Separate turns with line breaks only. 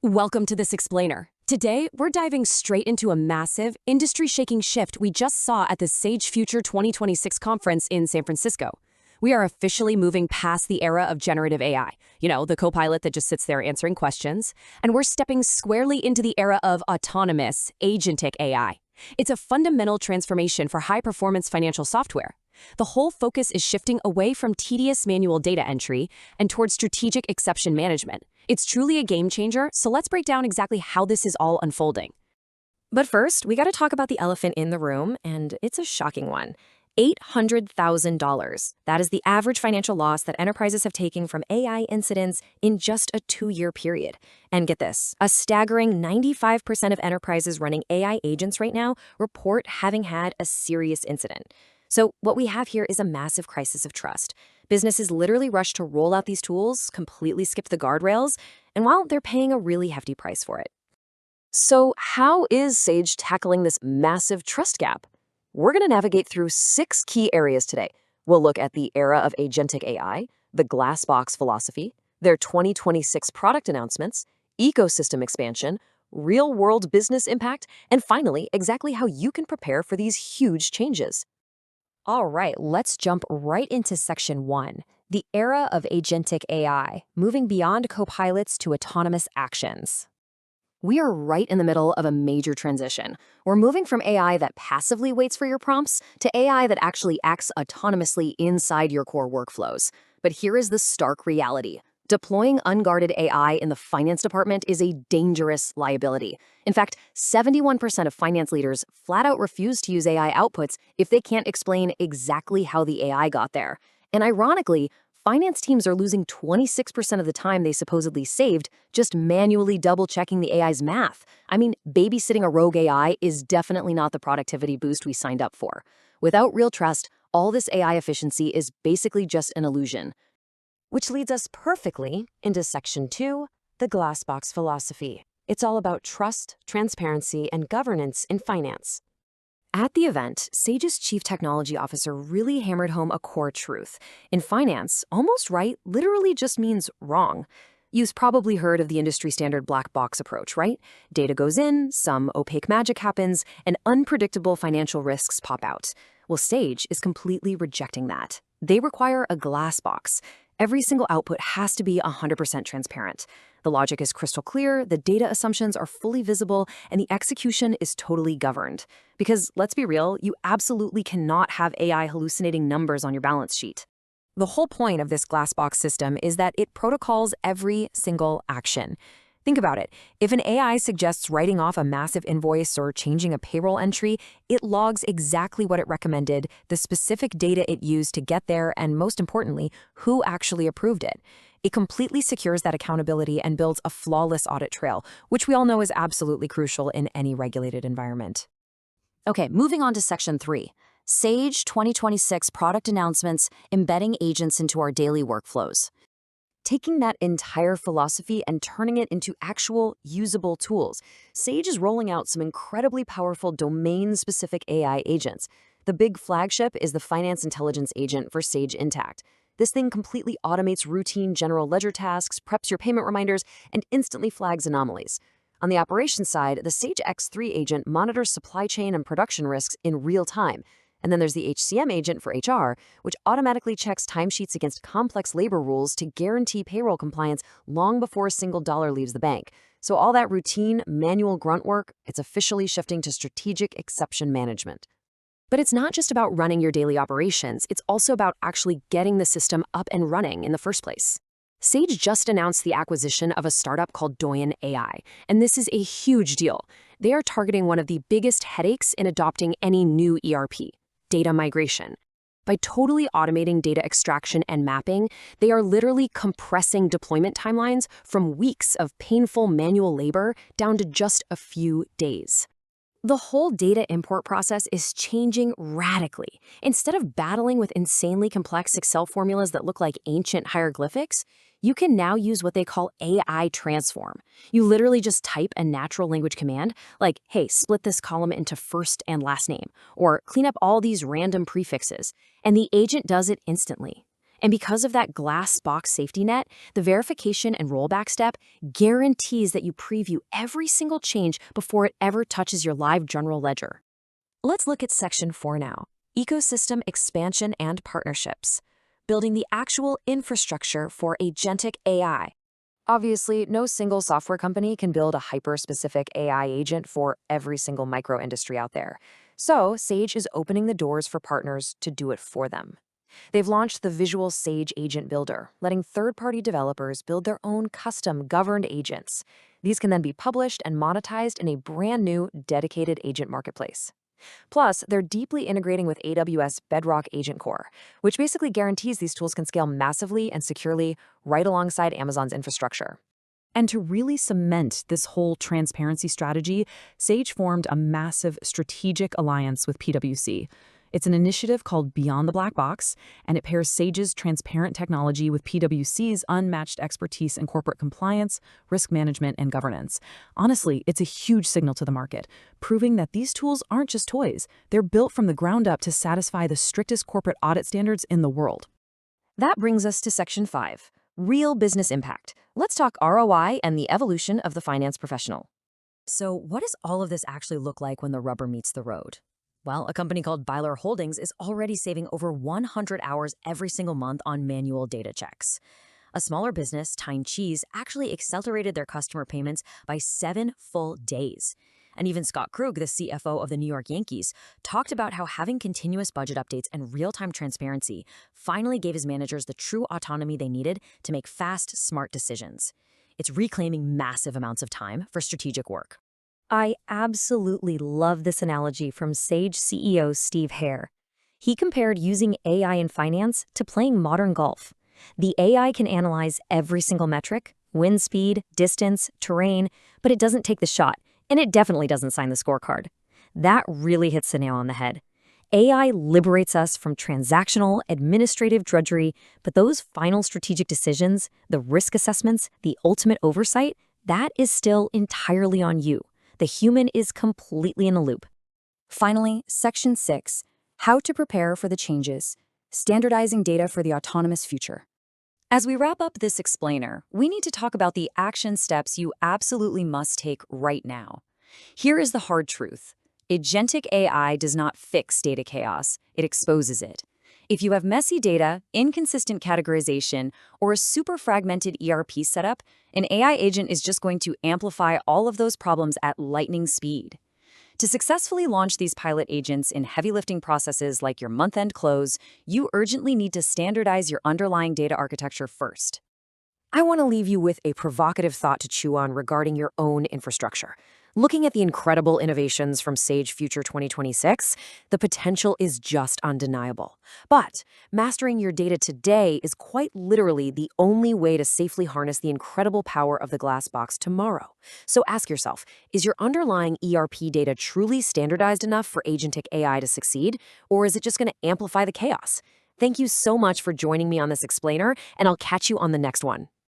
Welcome to This Explainer. Today, we're diving straight into a massive, industry-shaking shift we just saw at the Sage Future 2026 conference in San Francisco. We are officially moving past the era of generative AI, the Copilot that just sits there answering questions, and we're stepping squarely into the era of autonomous, Agentic AI. It's a fundamental transformation for high-performance financial software. The whole focus is shifting away from tedious manual data entry and towards strategic exception management. It's truly a game changer, so let's break down exactly how this is all unfolding. But first, we got to talk about the elephant in the room, and it's a shocking one. $800,000. That is the average financial loss that enterprises have taken from AI incidents in just a 2-year period. And get this, a staggering 95% of enterprises running AI agents right now report having had a serious incident. So what we have here is a massive crisis of trust. Businesses literally rush to roll out these tools, completely skip the guardrails, and while they're paying a really hefty price for it. So how is Sage tackling this massive trust gap? We're going to navigate through 6 key areas today. We'll look at the era of Agentic AI, the glass box philosophy, their 2026 product announcements, ecosystem expansion, real-world business impact, and finally, exactly how you can prepare for these huge changes. All right, let's jump right into section 1, the era of Agentic AI, moving beyond copilots to autonomous actions. We are right in the middle of a major transition. We're moving from AI that passively waits for your prompts to AI that actually acts autonomously inside your core workflows. But here is the stark reality. Deploying unguarded AI in the finance department is a dangerous liability. In fact, 71% of finance leaders flat out refuse to use AI outputs if they can't explain exactly how the AI got there. And ironically, finance teams are losing 26% of the time they supposedly saved just manually double-checking the AI's math. I mean, babysitting a rogue AI is definitely not the productivity boost we signed up for. Without real trust, all this AI efficiency is basically just an illusion. Which leads us perfectly into section 2, the glass box philosophy. It's all about trust, transparency, and governance in finance. At the event, Sage's chief technology officer really hammered home a core truth. In finance, almost right literally just means wrong. You've probably heard of the industry standard black box approach, right? Data goes in, some opaque magic happens, and unpredictable financial risks pop out. Well, Sage is completely rejecting that. They require a glass box. Every single output has to be 100% transparent. The logic is crystal clear, the data assumptions are fully visible, and the execution is totally governed. Because, let's be real, you absolutely cannot have AI hallucinating numbers on your balance sheet. The whole point of this glass box system is that it protocols every single action. Think about it. If an AI suggests writing off a massive invoice or changing a payroll entry, it logs exactly what it recommended, the specific data it used to get there, and most importantly, who actually approved it. It completely secures that accountability and builds a flawless audit trail, which we all know is absolutely crucial in any regulated environment. Okay, moving on to section 3. Sage 2026 product announcements, embedding agents into our daily workflows. Taking that entire philosophy and turning it into actual usable tools, Sage is rolling out some incredibly powerful domain-specific AI agents. The big flagship is the Finance Intelligence Agent for Sage Intacct. This thing completely automates routine general ledger tasks, preps your payment reminders, and instantly flags anomalies. On the operations side, the Sage X3 agent monitors supply chain and production risks in real time. And then there's the HCM agent for HR, which automatically checks timesheets against complex labor rules to guarantee payroll compliance long before a single dollar leaves the bank. So all that routine, manual grunt work, it's officially shifting to strategic exception management. But it's not just about running your daily operations, it's also about actually getting the system up and running in the first place. Sage just announced the acquisition of a startup called Doyen AI, and this is a huge deal. They are targeting one of the biggest headaches in adopting any new ERP. Data migration. By totally automating data extraction and mapping, they are literally compressing deployment timelines from weeks of painful manual labor down to just a few days. The whole data import process is changing radically. Instead of battling with insanely complex Excel formulas that look like ancient hieroglyphics, you can now use what they call AI transform. You literally just type a natural language command like, hey, split this column into first and last name, or clean up all these random prefixes, and the agent does it instantly. And because of that glass box safety net, the verification and rollback step guarantees that you preview every single change before it ever touches your live general ledger. Let's look at Section 4 now, Ecosystem Expansion and Partnerships, building the actual infrastructure for Agentic AI. Obviously, no single software company can build a hyper-specific AI agent for every single micro-industry out there. So, Sage is opening the doors for partners to do it for them. They've launched the Visual Sage Agent Builder, letting third-party developers build their own custom governed agents. These can then be published and monetized in a brand new, dedicated agent marketplace. Plus, they're deeply integrating with AWS Bedrock Agent Core, which basically guarantees these tools can scale massively and securely right alongside Amazon's infrastructure. And to really cement this whole transparency strategy, Sage formed a massive strategic alliance with PwC. It's an initiative called Beyond the Black Box, and it pairs Sage's transparent technology with PwC's unmatched expertise in corporate compliance, risk management, and governance. Honestly, it's a huge signal to the market, proving that these tools aren't just toys. They're built from the ground up to satisfy the strictest corporate audit standards in the world. That brings us to Section 5, Real Business Impact. Let's talk ROI and the evolution of the finance professional. So, what does all of this actually look like when the rubber meets the road? Well, a company called Byler Holdings is already saving over 100 hours every single month on manual data checks. A smaller business, Tyne Cheese, actually accelerated their customer payments by 7 full days. And even Scott Krug, the CFO of the New York Yankees, talked about how having continuous budget updates and real-time transparency finally gave his managers the true autonomy they needed to make fast, smart decisions. It's reclaiming massive amounts of time for strategic work. I absolutely love this analogy from Sage CEO Steve Hare. He compared using AI in finance to playing modern golf. The AI can analyze every single metric, wind speed, distance, terrain, but it doesn't take the shot, and it definitely doesn't sign the scorecard. That really hits the nail on the head. AI liberates us from transactional, administrative drudgery, but those final strategic decisions, the risk assessments, the ultimate oversight, that is still entirely on you. The human is completely in the loop. Finally, Section 6, How to Prepare for the Changes, Standardizing Data for the Autonomous Future. As we wrap up this explainer, we need to talk about the action steps you absolutely must take right now. Here is the hard truth. Agentic AI does not fix data chaos, it exposes it. If you have messy data, inconsistent categorization, or a super fragmented ERP setup, an AI agent is just going to amplify all of those problems at lightning speed. To successfully launch these pilot agents in heavy lifting processes like your month-end close, you urgently need to standardize your underlying data architecture first. I want to leave you with a provocative thought to chew on regarding your own infrastructure. Looking at the incredible innovations from Sage Future 2026, the potential is just undeniable. But mastering your data today is quite literally the only way to safely harness the incredible power of the glass box tomorrow. So ask yourself, is your underlying ERP data truly standardized enough for Agentic AI to succeed, or is it just going to amplify the chaos? Thank you so much for joining me on this explainer, and I'll catch you on the next one.